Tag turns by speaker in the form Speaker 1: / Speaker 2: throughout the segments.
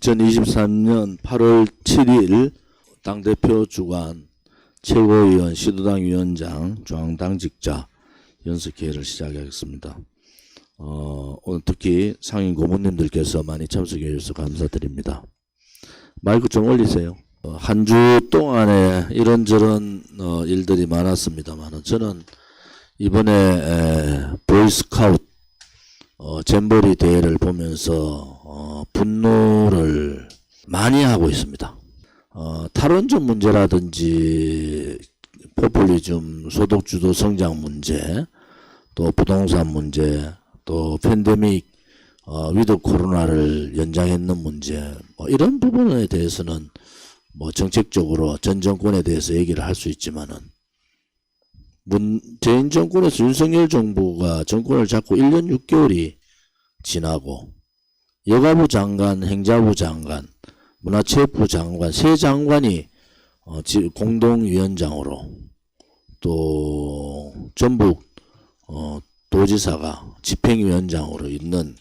Speaker 1: 2023년 8월 7일 당대표 주관 최고위원 시도당 위원장 중앙당직자 연석회의를 시작하겠습니다. 오늘 특히 상임 고문님들께서 많이 참석해 주셔서 감사드립니다. 마이크 좀 올리세요. 한 주 동안에 이런저런 일들이 많았습니다만 저는 이번에 보이스카우트 잼버리 대회를 보면서 분노를 많이 하고 있습니다. 탈원전 문제라든지 포퓰리즘, 소득주도 성장 문제, 또 부동산 문제, 또 팬데믹, 위드 코로나를 연장했는 문제, 이런 부분에 대해서는 정책적으로 전 정권에 대해서 얘기를 할 수 있지만은 문재인 정권에서 윤석열 정부가 정권을 잡고 1년 6개월이 지나고 여가부 장관, 행자부 장관, 문화체육부 장관 세 장관이 공동위원장으로 또 전북 도지사가 집행위원장으로 있는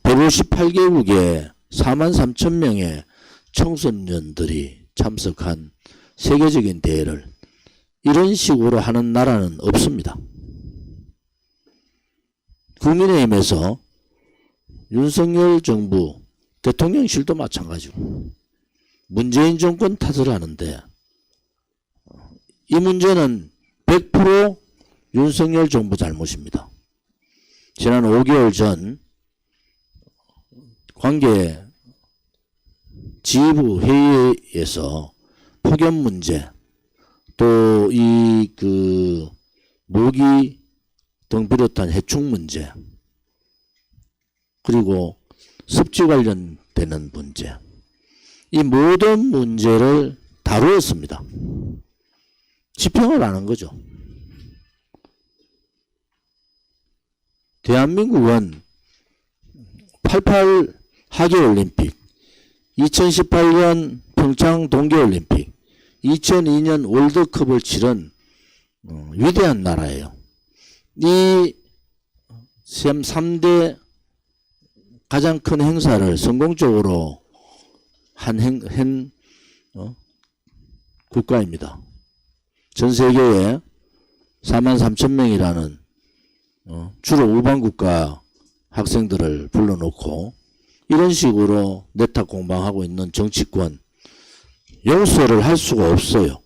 Speaker 1: 158개국의 43,000명의 청소년들이 참석한 세계적인 대회를 이런 식으로 하는 나라는 없습니다. 국민의힘에서 윤석열 정부 대통령실도 마찬가지고 문재인 정권 탓을 하는데 이 문제는 100% 윤석열 정부 잘못입니다. 지난 5개월 전 관계 지휘부 회의에서 폭염 문제 또 이 모기 등 비롯한 해충 문제 그리고 습지 관련되는 문제 이 모든 문제를 다루었습니다. 집행을 안 한 거죠. 대한민국은 88 하계올림픽 2018년 평창 동계올림픽 2002년 월드컵을 치른 위대한 나라예요. 이 3대 가장 큰 행사를 성공적으로 한 국가입니다. 전 세계에 43,000명이라는 주로 우방국가 학생들을 불러놓고 이런 식으로 내탁 공방하고 있는 정치권 용서를 할 수가 없어요.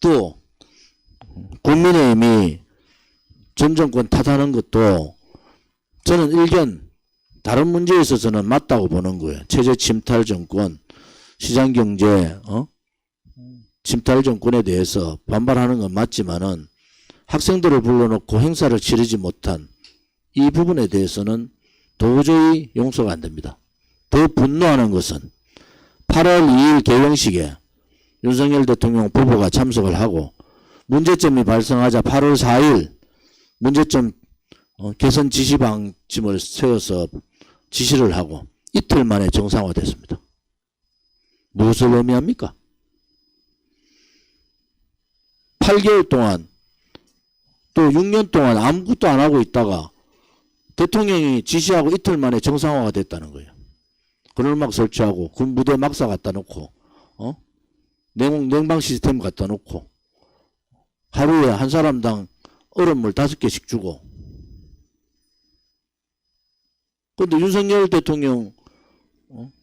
Speaker 1: 또 국민의힘이 전 정권 탓하는 것도 저는 일견 다른 문제에 있어서는 맞다고 보는 거예요. 체제 침탈 정권, 시장경제 침탈 정권에 대해서 반발하는 건 맞지만은 학생들을 불러놓고 행사를 치르지 못한 이 부분에 대해서는 도저히 용서가 안 됩니다. 더 분노하는 것은 8월 2일 개회식에 윤석열 대통령 부부가 참석을 하고 문제점이 발생하자 8월 4일 문제점 개선 지시 방침을 세워서 지시를 하고 이틀 만에 정상화됐습니다. 무엇을 의미합니까? 8개월 동안 또 6년 동안 아무것도 안 하고 있다가 대통령이 지시하고 이틀 만에 정상화가 됐다는 거예요. 그늘막 설치하고 군 무대 막사 갖다 놓고 냉방 시스템 갖다 놓고 하루에 한 사람당 얼음물 5개씩 주고 근데 윤석열 대통령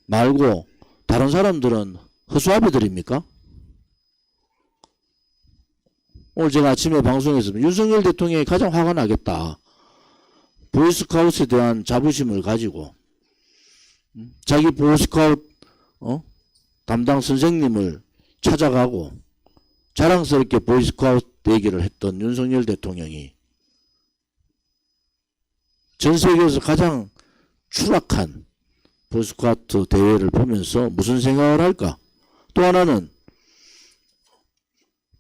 Speaker 1: 말고 다른 사람들은 허수아비들입니까? 오늘 제가 아침에 방송에서 윤석열 대통령이 가장 화가 나겠다. 보이스카우트에 대한 자부심을 가지고 자기 보이스카우트 담당 선생님을 찾아가고 자랑스럽게 보이스카우트 얘기를 했던 윤석열 대통령이 전 세계에서 가장 추락한 보이스카우트 대회를 보면서 무슨 생각을 할까? 또 하나는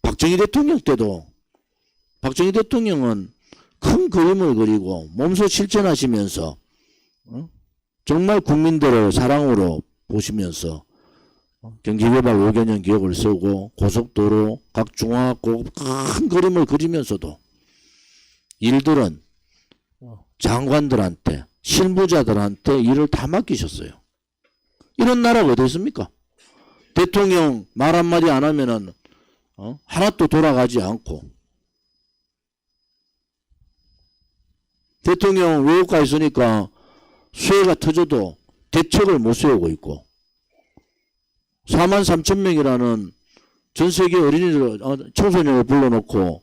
Speaker 1: 박정희 대통령 때도 박정희 대통령은 큰 그림을 그리고 몸소 실천하시면서 정말 국민들을 사랑으로 보시면서 경기개발 5개년 계획을 세우고 고속도로 각 중앙학교 큰 그림을 그리면서도 일들은 장관들한테 실무자들한테 일을 다 맡기셨어요. 이런 나라가 어디 있습니까? 대통령 말 한마디 안 하면은 하나도 돌아가지 않고, 대통령 외국 가 있으니까 수해가 터져도 대책을 못 세우고 있고, 43,000명이라는 전 세계 어린이들, 청소년을 불러놓고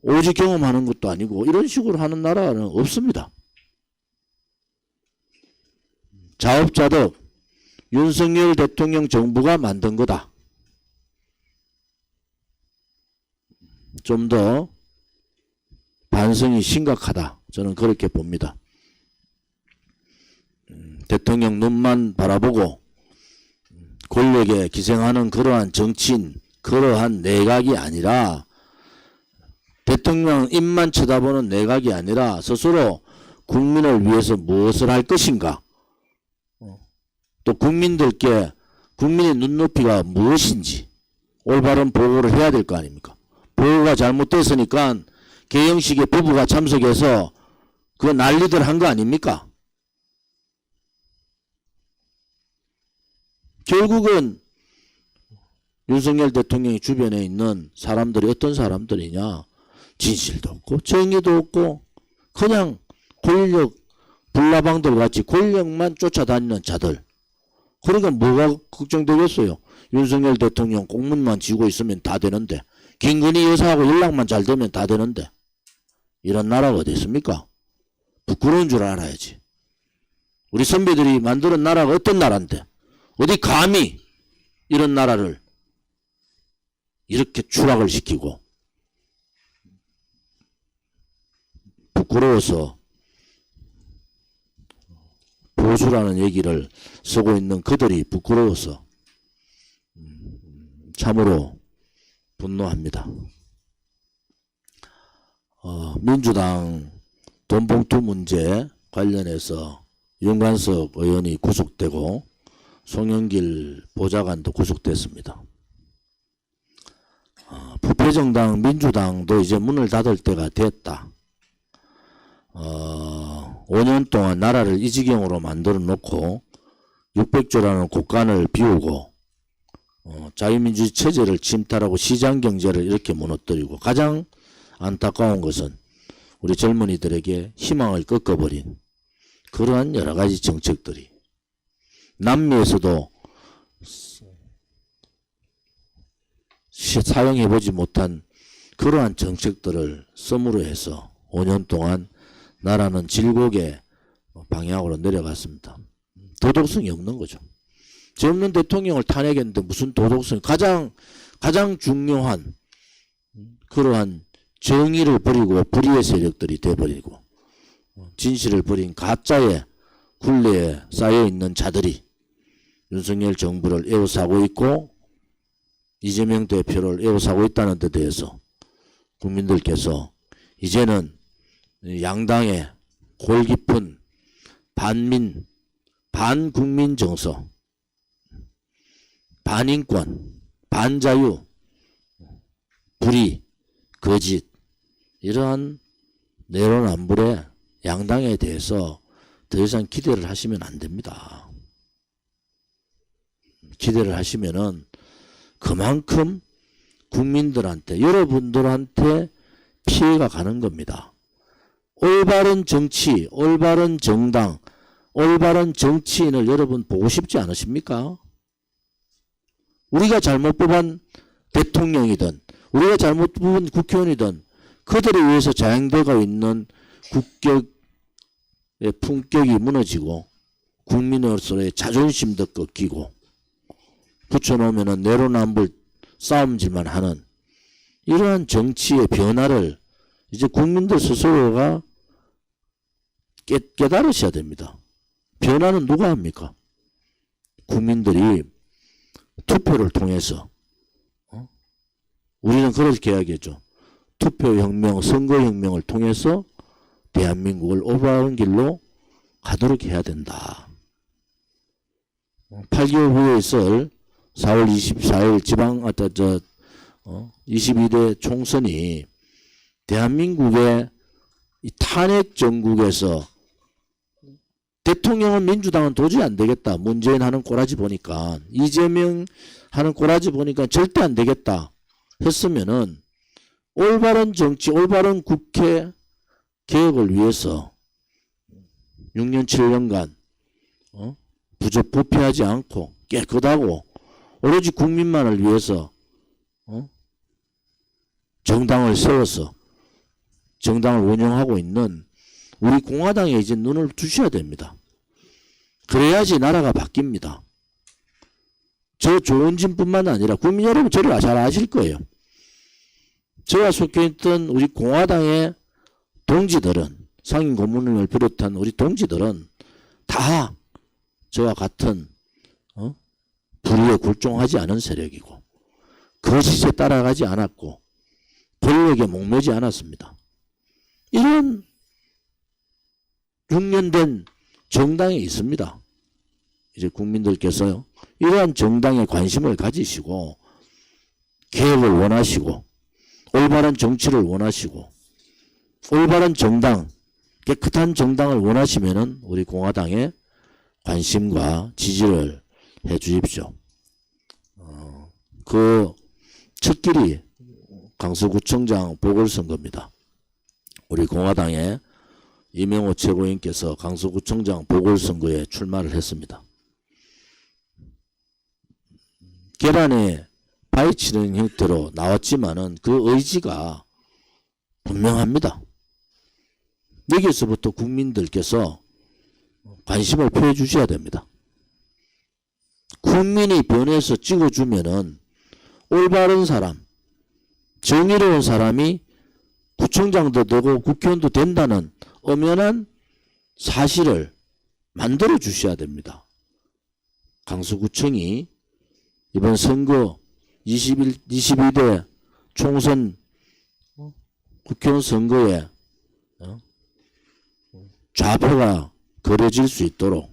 Speaker 1: 오직 경험하는 것도 아니고 이런 식으로 하는 나라는 없습니다. 자업자득 윤석열 대통령 정부가 만든 거다. 좀 더 반성이 심각하다. 저는 그렇게 봅니다. 대통령 눈만 바라보고 권력에 기생하는 그러한 정치인, 그러한 내각이 아니라, 대통령 입만 쳐다보는 내각이 아니라 스스로 국민을 위해서 무엇을 할 것인가, 또 국민들께 국민의 눈높이가 무엇인지 올바른 보고를 해야 될 거 아닙니까? 보고가 잘못됐으니까 개영식에 부부가 참석해서 그거 난리들 한 거 아닙니까? 결국은 윤석열 대통령이 주변에 있는 사람들이 어떤 사람들이냐, 진실도 없고 정의도 없고 그냥 권력 불나방들 같이 권력만 쫓아다니는 자들. 그러니까 뭐가 걱정되겠어요? 윤석열 대통령 공문만 쥐고 있으면 다 되는데, 김건희 여사하고 연락만 잘 되면 다 되는데, 이런 나라가 어디 있습니까? 부끄러운 줄 알아야지. 우리 선배들이 만드는 나라가 어떤 나라인데 어디 감히 이런 나라를 이렇게 추락을 시키고, 부끄러워서 보수라는 얘기를 쓰고 있는 그들이 부끄러워서 참으로 분노합니다. 민주당 돈봉투 문제 관련해서 윤관석 의원이 구속되고 송영길 보좌관도 구속됐습니다. 부패정당 민주당도 이제 문을 닫을 때가 됐다. 5년 동안 나라를 이 지경으로 만들어 놓고 600조라는 국간을 비우고 자유민주주의 체제를 침탈하고 시장경제를 이렇게 무너뜨리고, 가장 안타까운 것은 우리 젊은이들에게 희망을 꺾어버린 그러한 여러 가지 정책들이, 남미에서도 사용해보지 못한 그러한 정책들을 썸으로 해서 5년 동안 나라는 질곡의 방향으로 내려갔습니다. 도덕성이 없는 거죠. 죄 없는 대통령을 탄핵했는데 무슨 도덕성이, 가장 중요한 그러한 정의를 버리고 불의의 세력들이 돼버리고 진실을 버린 가짜의 굴레에 쌓여있는 자들이 윤석열 정부를 에워싸고 있고 이재명 대표를 에워싸고 있다는 데 대해서 국민들께서 이제는 양당의 골깊은 반민, 반국민 정서, 반인권, 반자유, 불의, 거짓, 이러한 내로남불의 양당에 대해서 더 이상 기대를 하시면 안 됩니다. 기대를 하시면은 그만큼 국민들한테, 여러분들한테 피해가 가는 겁니다. 올바른 정치, 올바른 정당, 올바른 정치인을 여러분 보고 싶지 않으십니까? 우리가 잘못 뽑은 대통령이든 우리가 잘못 뽑은 국회의원이든 그들에 의해서 자행되고 있는 국격의 품격이 무너지고 국민으로서의 자존심도 꺾이고 붙여놓으면 내로남불 싸움질만 하는 이러한 정치의 변화를 이제 국민들 스스로가 깨달으셔야 됩니다. 변화는 누가 합니까? 국민들이 투표를 통해서, 우리는 그렇게 이야기했죠. 투표혁명, 선거혁명을 통해서 대한민국을 올바른 길로 가도록 해야 된다. 8개월 후에 있을 4월 24일 22대 총선이 대한민국의 이 탄핵 정국에서 대통령은 민주당은 도저히 안 되겠다. 문재인 하는 꼬라지 보니까, 이재명 하는 꼬라지 보니까 절대 안 되겠다 했으면은 올바른 정치, 올바른 국회 개혁을 위해서 6년 7년간 부패하지 않고 깨끗하고 오로지 국민만을 위해서 정당을 세워서 정당을 운영하고 있는 우리 공화당에 이제 눈을 두셔야 됩니다. 그래야지 나라가 바뀝니다. 저 좋은 짐뿐만 아니라 국민 여러분 저를 잘 아실 거예요. 저와 속해 있던 우리 공화당의 동지들은, 상임 고문을 비롯한 우리 동지들은 다 저와 같은 불의에 굴종하지 않은 세력이고 거짓에 따라가지 않았고 권력에 목매지 않았습니다. 이런 6년 된 정당에 있습니다. 이제 국민들께서요, 이러한 정당에 관심을 가지시고 개혁을 원하시고 올바른 정치를 원하시고 올바른 정당, 깨끗한 정당을 원하시면은 우리 공화당에 관심과 지지를 해 주십시오. 그 첫 길이 강서구청장 보궐선거입니다. 우리 공화당의 이명호 최고위원께서 강서구청장 보궐선거에 출마를 했습니다. 계란에 파헤치는 형태로 나왔지만은 그 의지가 분명합니다. 여기서부터 국민들께서 관심을 표해 주셔야 됩니다. 국민이 변해서 찍어주면은 올바른 사람, 정의로운 사람이 구청장도 되고 국회의원도 된다는 엄연한 사실을 만들어 주셔야 됩니다. 강서구청이 이번 선거 22대 총선 국회의원 선거에 좌표가 그려질 수 있도록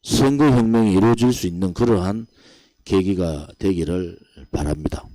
Speaker 1: 선거혁명이 이루어질 수 있는 그러한 계기가 되기를 바랍니다.